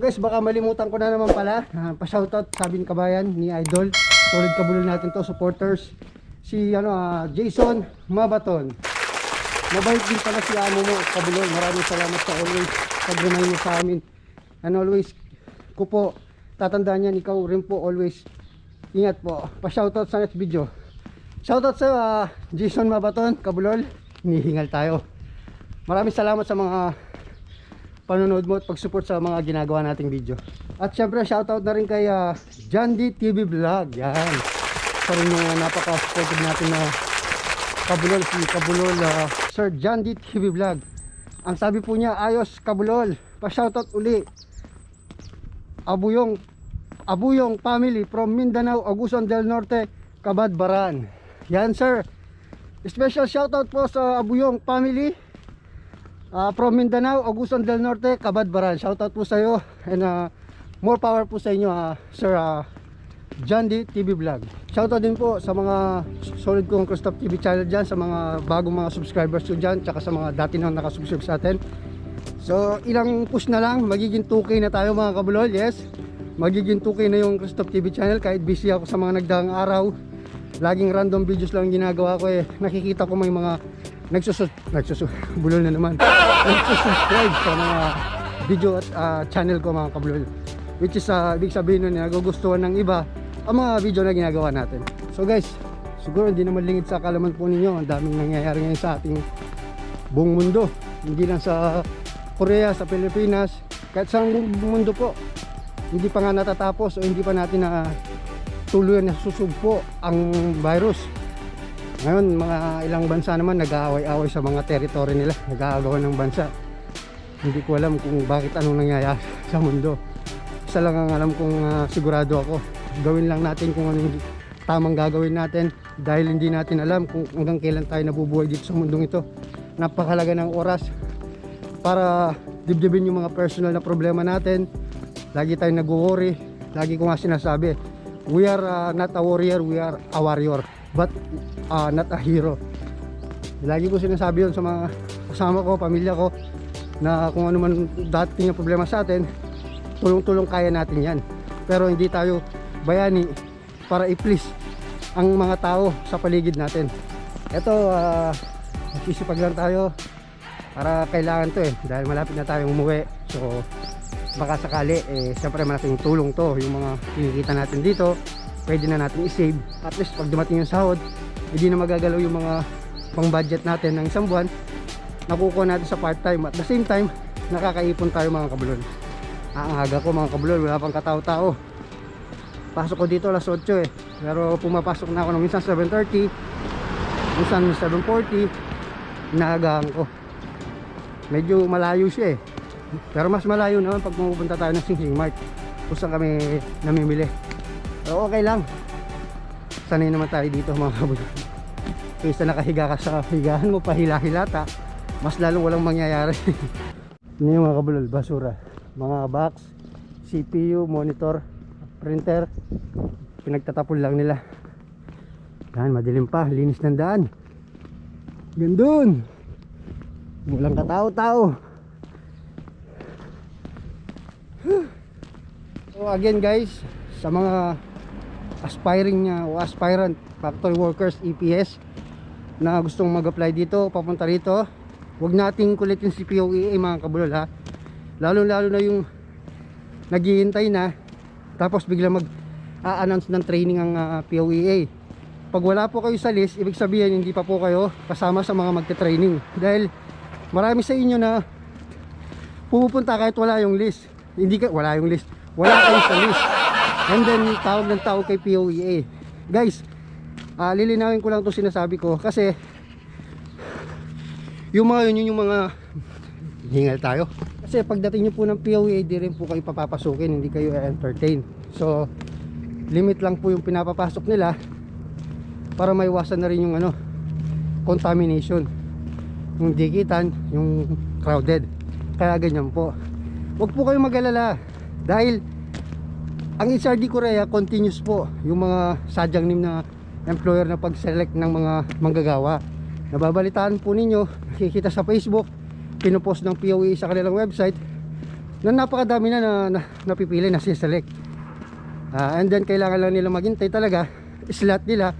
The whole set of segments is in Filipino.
Guys, baka malimutan ko na naman pala. Pa-shoutout sabi ni kabayan ni Idol. Solid kabulol natin to, supporters. Si Jason Mabaton. Mabait din pala si amo mo, kabulol. Maraming salamat sa always pag-remind mo sa amin. And always ko po tatandaan yan, ikaw rin po always. Ingat po. Pa-shoutout sa next video. Shoutout sa Jason Mabaton, kabulol. Hinihingal tayo. Maraming salamat sa mga panonood mo at pag-support sa mga ginagawa nating video. At syempre shoutout na rin kay John D TV Vlog. Yan. Sa rin yung napaka-supportive natin na kabulol, si kabulol Sir John D TV Vlog. Ang sabi po niya, ayos kabulol. Pa-shoutout uli. Abuyong family from Mindanao, Agusan del Norte, Cabadbaran. Yan sir. Special shoutout po sa Abuyong family from Mindanao, Agusan del Norte, Cabadbaran. Shoutout po sa iyo and more power po sa inyo Sir John D TV Vlog. Shoutout din po sa mga solid kong Crosstop TV channel dyan, sa mga bagong mga subscribers ko dyan, tsaka sa mga dati nang nakasubscribe sa atin. So ilang push na lang, magiging 2K na tayo mga kabulol. Yes, magiging 2K na yung Crosstop TV channel. Kahit busy ako sa mga nagdaang araw, laging random videos lang ginagawa ko nakikita ko may mga bulol na naman nagsusubscribe sa mga video at channel ko mga kabulol, which is ibig sabihin nun nagugustuhan ng iba ang mga video na ginagawa natin. So guys, siguro hindi naman lingid sa kalaman po ninyo, ang daming nangyayari ngayon sa ating buong mundo, hindi lang sa Korea, sa Pilipinas, kahit sa buong mundo po. Hindi pa nga natatapos o hindi pa natin tuluyan na susugpo ang virus. Ngayon mga ilang bansa naman nag-aaway-away sa mga teritoryo nila, nag-aagawan ng bansa. Hindi ko alam kung bakit anong nangyayari sa mundo. Isa lang ang alam kong sigurado ako, gawin lang natin kung anong tamang gagawin natin, dahil hindi natin alam kung hanggang kailan tayo nabubuhay dito sa mundong ito. Napakahalaga ng oras para dibdibin yung mga personal na problema natin. Lagi tayong nag-worry, lagi ko nga sinasabi, we are not a warrior, we are a warrior, but not a hero. Lagi ko sinasabi yun sa mga kasama ko, pamilya ko, na kung ano man dating yung problema sa atin, tulong-tulong kaya natin yan. Pero hindi tayo bayani para i-please ang mga tao sa paligid natin. Ito, nagsisipag lang tayo para kailangan to dahil malapit na tayong umuwi. So baka sakali siyempre malaking tulong to, yung mga kinikita natin dito pwede na natin i-save. At least pag dumating yung sahod, hindi na magagalaw yung mga pang budget natin ng isang buwan, nakukuha natin sa part time. At the same time, nakakaipon tayo mga kabulol. Ang aga ko mga kabulol, wala pang katao-tao. Pasok ko dito alas 8 pero pumapasok na ako ng minsan 7:30, minsan 7:40. Inaagahan ko. Medyo malayo siya pero mas malayo naman pag pupunta tayo ng Sing Sing Mart kung saan kami namimili. Pero okay lang, sanay naman tayo dito mga kabulol. Kaysa nakahiga ka sa higahan mo pahila-hilata, mas lalong walang mangyayari. Ano yung mga kabulol? Basura, mga box, CPU, monitor, printer, pinagtatapon lang nila. Yan, madilim pa, linis ng daan. Gandun, walang katao-tao. So again guys, sa mga aspiring o aspirant factory workers EPS na gustong mag-apply dito, papunta rito, huwag nating kulitin si POEA mga kabulol lalo na yung naghihintay na tapos bigla mag-a-announce ng training ang POEA. Pag wala po kayo sa list, ibig sabihin hindi pa po kayo kasama sa mga magte-training, dahil marami sa inyo na pupunta kahit wala yung list. Wala yung list, wala kayo sa list, and then tawag ng tao kay POEA. Guys, lilinawin ko lang to sinasabi ko kasi yung mga hingal tayo. Kasi pagdating nyo po ng POEA, di rin po kayo papapasukin, hindi kayo entertain. So limit lang po yung pinapapasok nila para maiwasan na rin yung contamination, yung dikitan, yung crowded. Kaya ganyan po. Huwag po kayong mag-alala, dahil ang HRD Korea continuous po yung mga sadyang nim na employer na pag-select ng mga manggagawa. Nababalitaan po ninyo, nakikita sa Facebook, pinupost ng POEA sa kanilang website, na napakadami na napipili na siselect. And then kailangan lang nila maghintay talaga slot nila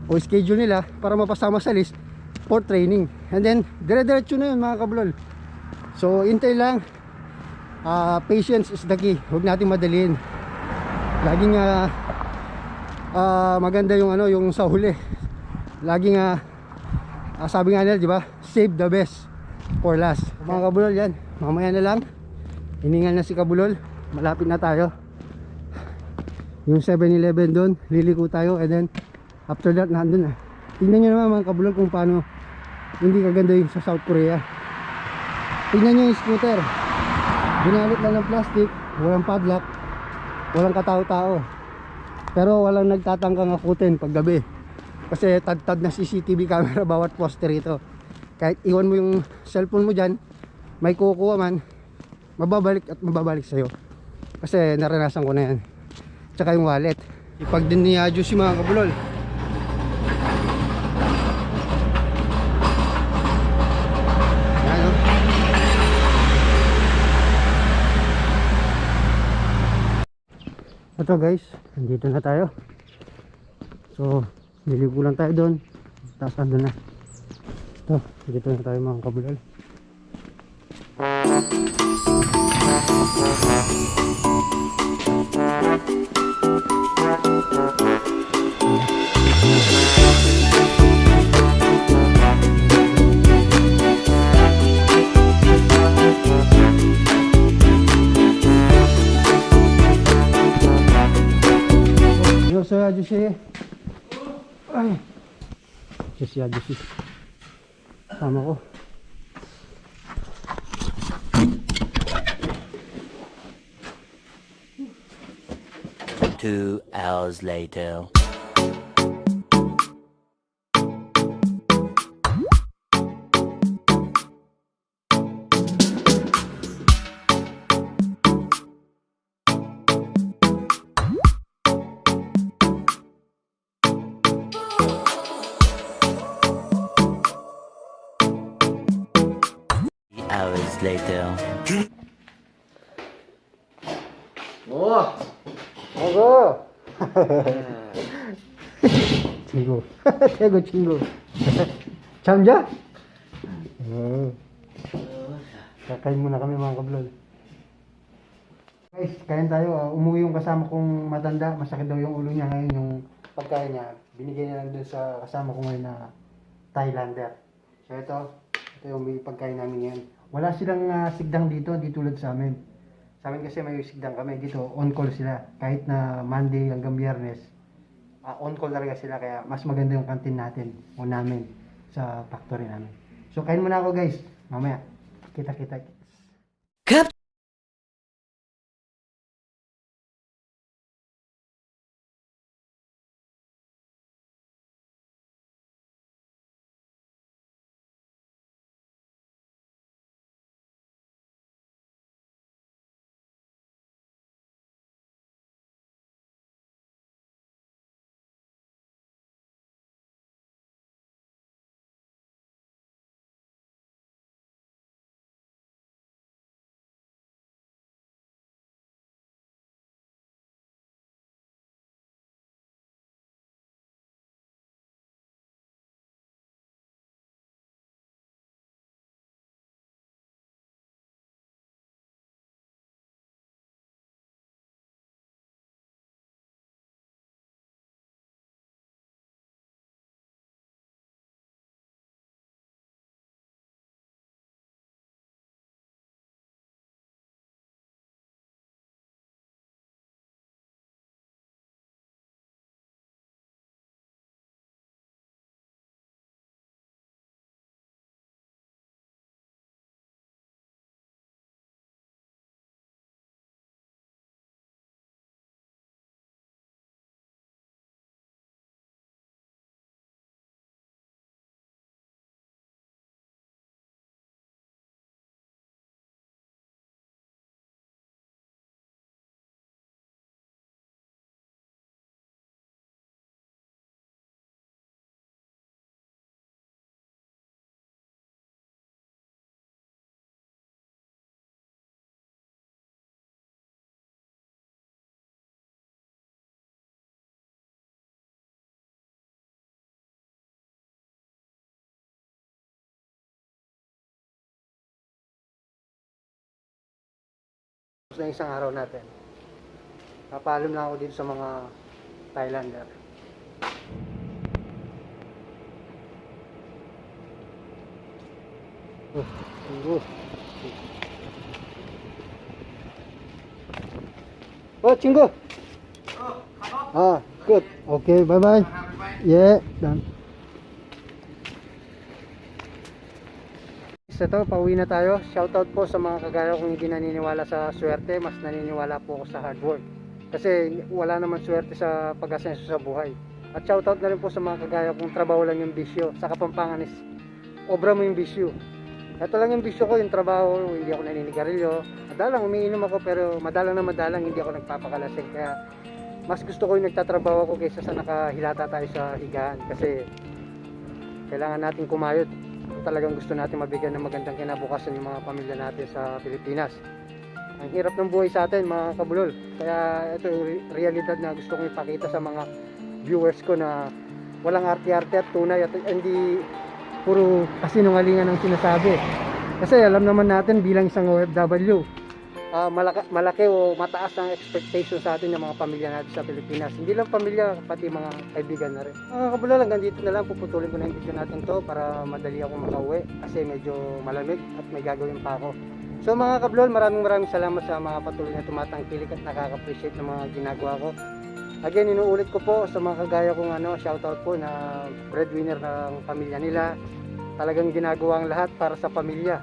o schedule nila para mapasama sa list for training. And then dire-diretso na yun mga kabulol. So hintay lang. Patience is the key. Huwag natin madaliin. Laging maganda yung ano, yung sa huli. Laging sabi nga nila, di ba? Save the best for last. Mga kabulol, yan. Mamaya na lang. Hiningal na si kabulol. Malapit na tayo. Yung 7-Eleven doon, liliko tayo. And then after that, nandun na. Tingnan nyo naman mga kabulol kung paano hindi kaganda yung sa South Korea. Tingnan nyo yung scooter. Ginamit lang ng plastic, walang padlock, walang katao-tao. Pero walang nagtatangkang akutin pag gabi. Kasi tad-tad na CCTV camera bawat poste rito. Kahit iwan mo yung cellphone mo dyan, may kukuha man, mababalik at mababalik sa'yo. Kasi naranasan ko na yan. Tsaka yung wallet. Ipag din ni Adjo si mga kabulol. Yan o. Ito guys, nandito na tayo. So, niligo lang tayo doon. Tapos andun na. Ito, dito na tayo mga kabulol. Saya Josie. Ay. Josie Josie. Sama ko. Two hours later. Hours later. Oh. Ogo. 친구. 태국 친구. 잠자? Kakain muna kami mga kablog. Guys, kain tayo. Umuwi yung kasama kong matanda. Masakit daw yung ulo niya ngayon. Yung pagkain niya, binigay niya lang dun sa kasama ko ngayon na Thailander. So ito yung may pagkain namin yan. Wala silang sigdang dito, di tulad sa amin. Sa amin kasi may sigdang kami. Dito, on call sila. Kahit na Monday hanggang Biyernes, on call talaga sila. Kaya mas maganda yung canteen natin o namin sa factory namin. So kain muna ako guys. Mamaya, kita-kita. Sa isang araw natin. Napaalam na ako dito sa mga Thailander. Oh, Chingo. Good. Okay, bye-bye. Yeah, done. Ito, pauwi na tayo. Shoutout po sa mga kagaya kong hindi naniniwala sa swerte, mas naniniwala po ako sa hard work. Kasi wala naman swerte sa pag-asenso sa buhay. At shoutout na rin po sa mga kagaya kong trabaho lang yung bisyo. Sa Kapampangan is obra mo yung bisyo. Ito lang yung bisyo ko, yung trabaho, hindi ako naninigarilyo. Madalang umiinom ako pero madalang hindi ako nagpapakalasing. Kaya mas gusto ko yung nagtatrabaho ako kaysa sa nakahilata tayo sa higaan. Kasi kailangan natin kumayod. Talagang gusto natin mabigyan ng magandang kinabukasan yung mga pamilya natin sa Pilipinas. Ang hirap ng buhay sa atin mga kabulol. Kaya ito yung realidad na gusto kong ipakita sa mga viewers ko na walang arte-arte at tunay at hindi puro kasinungalingan ang sinasabi. Kasi alam naman natin bilang isang OFW, malaki o mataas ang expectation sa atin ng mga pamilya natin sa Pilipinas. Hindi lang pamilya, pati mga kaibigan na rin. Mga kabulol, hanggang dito na lang. Puputulin ko na yung video natin to para madali ako makauwi kasi medyo malamig at may gagawin pa ako. So mga kabulol, maraming salamat sa mga patuloy na tumatangkilik at nakaka-appreciate ng mga ginagawa ko. Again, inuulit ko po sa mga kagaya kong shoutout po na breadwinner ng pamilya nila. Talagang ginagawa ang lahat para sa pamilya.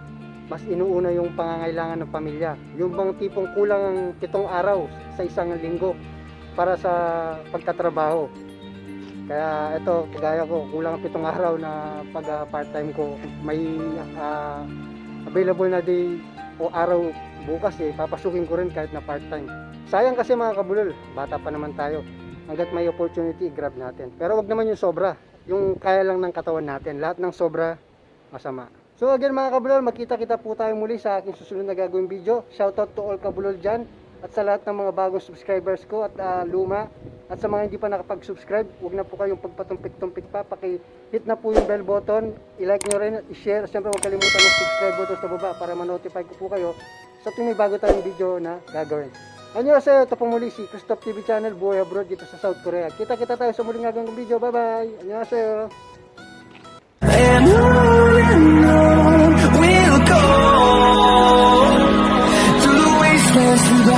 Mas inuuna yung pangangailangan ng pamilya. Yung bang tipong kulang ang 7 araw sa isang linggo para sa pagtatrabaho. Kaya ito, kagaya ko, kulang ang 7 araw na pag part-time ko. May available na day o araw bukas papasukin ko rin kahit na part-time. Sayang kasi mga kabulol, bata pa naman tayo. Hanggat may opportunity, grab natin. Pero wag naman yung sobra. Yung kaya lang ng katawan natin. Lahat ng sobra, masama. So again mga kabulol, magkita-kita po tayo muli sa aking susunod na gagawing video. Shoutout to all kabulol dyan. At sa lahat ng mga bagong subscribers ko at luma. At sa mga hindi pa nakapag-subscribe, huwag na po kayong pagpatumpik-tumpik pa. Paki-hit na po yung bell button. I-like nyo rin at i-share. Siyempre huwag kalimutan ng subscribe button sa baba para ma-notify ko po kayo sa tuwing may bago tayong video na gagawin. Annyeonghaseyo, ito po muli si Christoph TV Channel, buhay abroad dito sa South Korea. Kita-kita tayo sa muling gagawing video. Bye-bye! Annyeonghaseyo! And on we'll go through the wastelands, through the